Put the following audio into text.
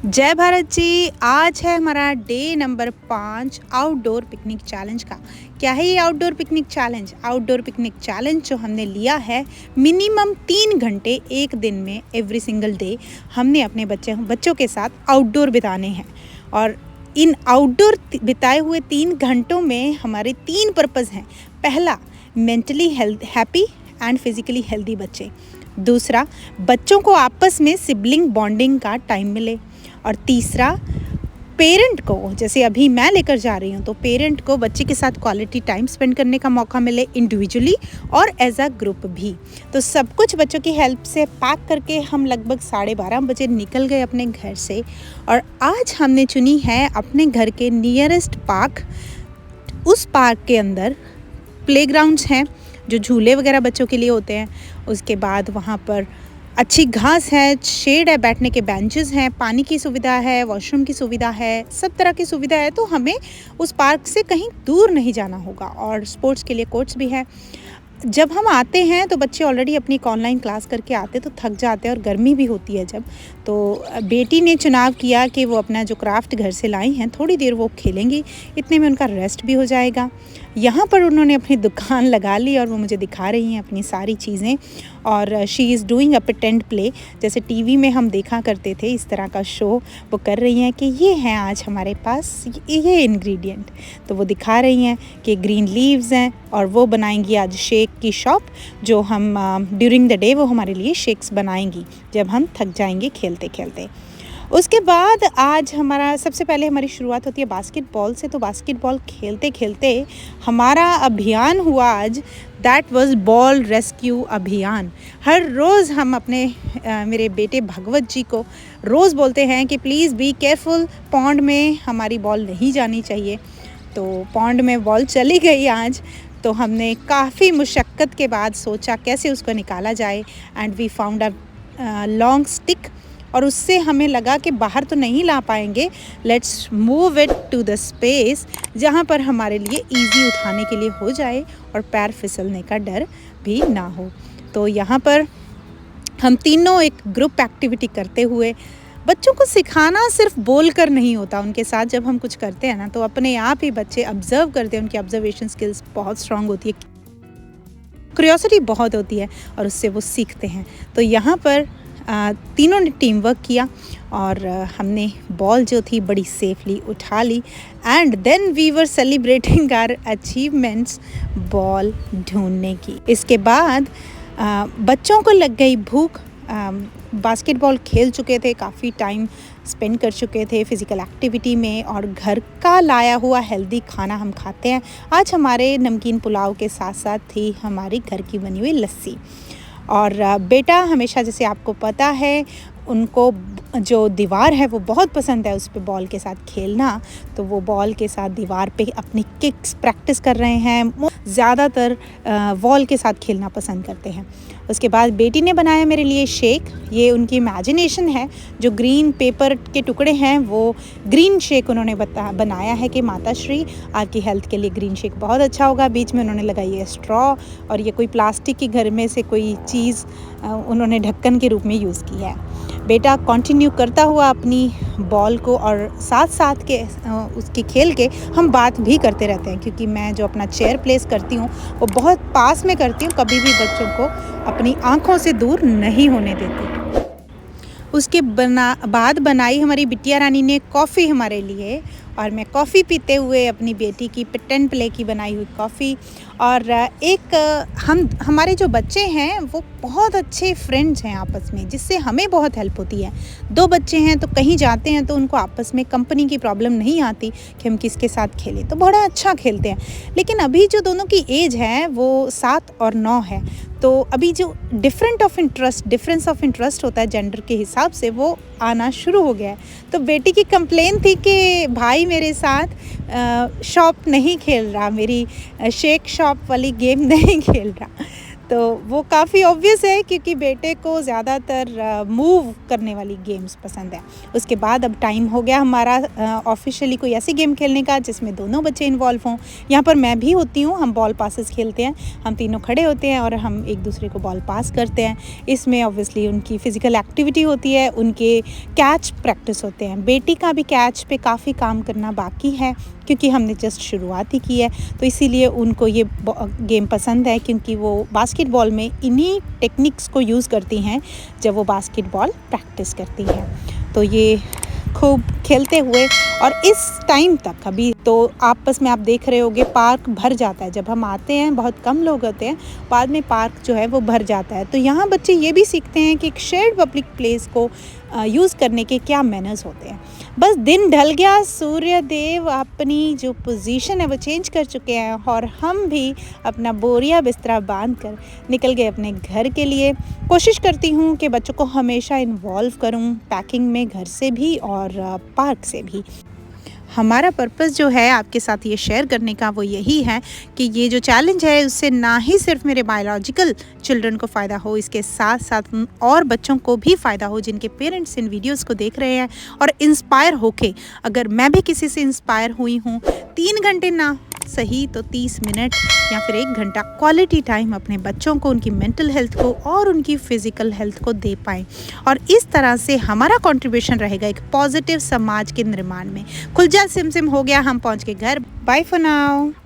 जय भारत जी। आज है हमारा day number 5 outdoor picnic challenge का। क्या है ये outdoor picnic challenge? Outdoor picnic challenge जो हमने लिया है, मिनिमम 3 घंटे एक दिन में एवरी सिंगल डे हमने अपने बच्चों के साथ आउटडोर बिताने हैं। और इन आउटडोर बिताए हुए 3 घंटों में हमारे 3 पर्पज़ हैं। पहला, mentally happy and physically healthy बच्चे। दूसरा, बच्चों को आपस में सिबलिंग बॉन्डिंग का टाइम मिले। और तीसरा, पेरेंट को, जैसे अभी मैं लेकर जा रही हूँ, तो पेरेंट को बच्चे के साथ क्वालिटी टाइम स्पेंड करने का मौका मिले, इंडिविजुअली और एज अ ग्रुप भी। तो सब कुछ बच्चों की हेल्प से पैक करके हम लगभग 12:30 बजे निकल गए अपने घर से। और आज हमने चुनी है अपने घर के नियरेस्ट पार्क। उस पार्क के अंदर प्लेग्राउंड्स हैं, जो झूले वगैरह बच्चों के लिए होते हैं। उसके बाद वहाँ पर अच्छी घास है, शेड है, बैठने के बेंचेस हैं, पानी की सुविधा है, वॉशरूम की सुविधा है, सब तरह की सुविधा है। तो हमें उस पार्क से कहीं दूर नहीं जाना होगा। और स्पोर्ट्स के लिए कोर्ट्स भी हैं। जब हम आते हैं तो बच्चे ऑलरेडी अपनी ऑनलाइन क्लास करके आते तो थक जाते हैं, और गर्मी भी होती है जब। तो बेटी ने चुनाव किया कि वो अपना जो क्राफ्ट घर से लाई हैं, थोड़ी देर वो खेलेंगी, इतने में उनका रेस्ट भी हो जाएगा। यहाँ पर उन्होंने अपनी दुकान लगा ली और वो मुझे दिखा रही हैं अपनी सारी चीज़ें। और she is doing a pretend play, जैसे टीवी में हम देखा करते थे, इस तरह का शो वो कर रही हैं कि ये हैं आज हमारे पास ये इंग्रेडिएंट। तो वो दिखा रही हैं कि ग्रीन लीव्स हैं, और वो बनाएंगी आज शेक की शॉप, जो हम ड्यूरिंग द डे वो हमारे लिए शेक्स बनाएंगी जब हम थक जाएंगे खेलते खेलते। उसके बाद आज सबसे पहले हमारी शुरुआत होती है बास्केटबॉल से। तो बास्केटबॉल खेलते खेलते हमारा अभियान हुआ आज, दैट वाज बॉल रेस्क्यू अभियान। हर रोज़ हम अपने मेरे बेटे भगवत जी को रोज़ बोलते हैं कि प्लीज़ बी केयरफुल, पॉन्ड में हमारी बॉल नहीं जानी चाहिए। तो पॉन्ड में बॉल चली गई आज। तो हमने काफ़ी मुशक्क़त के बाद सोचा कैसे उसको निकाला जाए, and we found a long stick. और उससे हमें लगा कि बाहर तो नहीं ला पाएंगे, let's move it to the space जहाँ पर हमारे लिए इजी उठाने के लिए हो जाए और पैर फिसलने का डर भी ना हो। तो यहाँ पर हम तीनों एक ग्रुप एक्टिविटी करते हुए, बच्चों को सिखाना सिर्फ बोल कर नहीं होता, उनके साथ जब हम कुछ करते हैं ना, तो अपने आप ही बच्चे ऑब्ज़र्व करते हैं, उनकी ऑब्जर्वेशन स्किल्स बहुत स्ट्रांग होती है, क्यूरियोसिटी बहुत होती है, और उससे वो सीखते हैं। तो यहाँ पर तीनों ने टीम वर्क किया, और हमने बॉल जो थी बड़ी सेफली उठा ली, and then we were celebrating our achievements ball ढूंढने की। इसके बाद बच्चों को लग गई भूख। बास्केटबॉल खेल चुके थे, काफ़ी टाइम स्पेंड कर चुके थे फिज़िकल एक्टिविटी में, और घर का लाया हुआ हेल्दी खाना हम खाते हैं। आज हमारे नमकीन पुलाव के साथ साथ थी हमारी घर की बनी हुई लस्सी। और बेटा हमेशा, जैसे आपको पता है, उनको जो दीवार है वो बहुत पसंद है, उस पे बॉल के साथ खेलना। तो वो बॉल के साथ दीवार पे अपनी किक्स प्रैक्टिस कर रहे हैं। ज़्यादातर बॉल के साथ खेलना पसंद करते हैं। उसके बाद बेटी ने बनाया मेरे लिए शेक। ये उनकी इमेजिनेशन है, जो ग्रीन पेपर के टुकड़े हैं वो ग्रीन शेक उन्होंने बनाया है कि माता श्री, आपकी हेल्थ के लिए ग्रीन शेक बहुत अच्छा होगा। बीच में उन्होंने लगाई है स्ट्रॉ, और ये कोई प्लास्टिक की घर में से कोई चीज़ उन्होंने ढक्कन के रूप में यूज़ की है। बेटा कंटिन्यू करता हुआ अपनी बॉल को, और साथ साथ के उसके खेल के हम बात भी करते रहते हैं, क्योंकि मैं जो अपना चेयर प्लेस करती हूँ वो बहुत पास में करती हूँ, कभी भी बच्चों को अपनी आँखों से दूर नहीं होने देती। उसके बाद बनाई हमारी बिटिया रानी ने कॉफ़ी हमारे लिए, और मैं कॉफ़ी पीते हुए अपनी बेटी की पिटन प्ले की बनाई हुई कॉफ़ी। और हमारे जो बच्चे हैं वो बहुत अच्छे फ्रेंड्स हैं आपस में, जिससे हमें बहुत हेल्प होती है। 2 बच्चे हैं तो कहीं जाते हैं तो उनको आपस में कंपनी की प्रॉब्लम नहीं आती कि हम किसके साथ खेलें, तो बड़ा अच्छा खेलते हैं। लेकिन अभी जो दोनों की एज है वो 7 और 9 है, तो अभी जो डिफरेंस ऑफ इंटरेस्ट होता है जेंडर के हिसाब से, वो आना शुरू हो गया है। तो बेटी की कंप्लेन थी कि भाई मेरे साथ शॉप नहीं खेल रहा, मेरी शेक शॉप वाली गेम नहीं खेल रहा। तो वो काफ़ी ऑब्वियस है क्योंकि बेटे को ज़्यादातर मूव करने वाली गेम्स पसंद है। उसके बाद अब टाइम हो गया हमारा ऑफ़िशियली कोई ऐसी गेम खेलने का जिसमें दोनों बच्चे इन्वॉल्व हों। यहाँ पर मैं भी होती हूँ, हम बॉल पासेस खेलते हैं। हम तीनों खड़े होते हैं और हम एक दूसरे को बॉल पास करते हैं। इसमें ऑब्वियसली उनकी फ़िज़िकल एक्टिविटी होती है, उनके कैच प्रैक्टिस होते हैं। बेटी का भी कैच पे काफ़ी काम करना बाकी है क्योंकि हमने जस्ट शुरुआत ही की है, तो इसीलिए उनको ये गेम पसंद है क्योंकि वो बास्केटबॉल में इन्हीं टेक्निक्स को यूज़ करती हैं जब वो बास्केटबॉल प्रैक्टिस करती हैं। तो ये खूब खेलते हुए और इस टाइम तक अभी तो आपस में आप देख रहे होंगे पार्क भर जाता है। जब हम आते हैं बहुत कम लोग होते हैं, बाद में पार्क जो है वो भर जाता है। तो यहाँ बच्चे ये भी सीखते हैं कि एक शेयर्ड पब्लिक प्लेस को यूज़ करने के क्या मैनर्स होते हैं। बस दिन ढल गया, सूर्य देव अपनी जो पोजीशन है वो चेंज कर चुके हैं और हम भी अपना बोरिया बिस्तरा बांध कर निकल गए अपने घर के लिए। कोशिश करती हूँ कि बच्चों को हमेशा इन्वॉल्व करूँ पैकिंग में, घर से भी और पार्क से भी। हमारा पर्पस जो है आपके साथ ये शेयर करने का वो यही है कि ये जो चैलेंज है उससे ना ही सिर्फ मेरे बायोलॉजिकल चिल्ड्रन को फ़ायदा हो, इसके साथ साथ और बच्चों को भी फ़ायदा हो जिनके पेरेंट्स इन वीडियोस को देख रहे हैं और इंस्पायर होके, अगर मैं भी किसी से इंस्पायर हुई हूँ, 3 घंटे ना सही तो 30 मिनट या फिर 1 घंटा क्वालिटी टाइम अपने बच्चों को, उनकी मेंटल हेल्थ को और उनकी फ़िज़िकल हेल्थ को दे पाएँ और इस तरह से हमारा कंट्रीब्यूशन रहेगा एक पॉजिटिव समाज के निर्माण में। खुल जा सिम सिम हो गया, हम पहुंच के घर। Bye for now.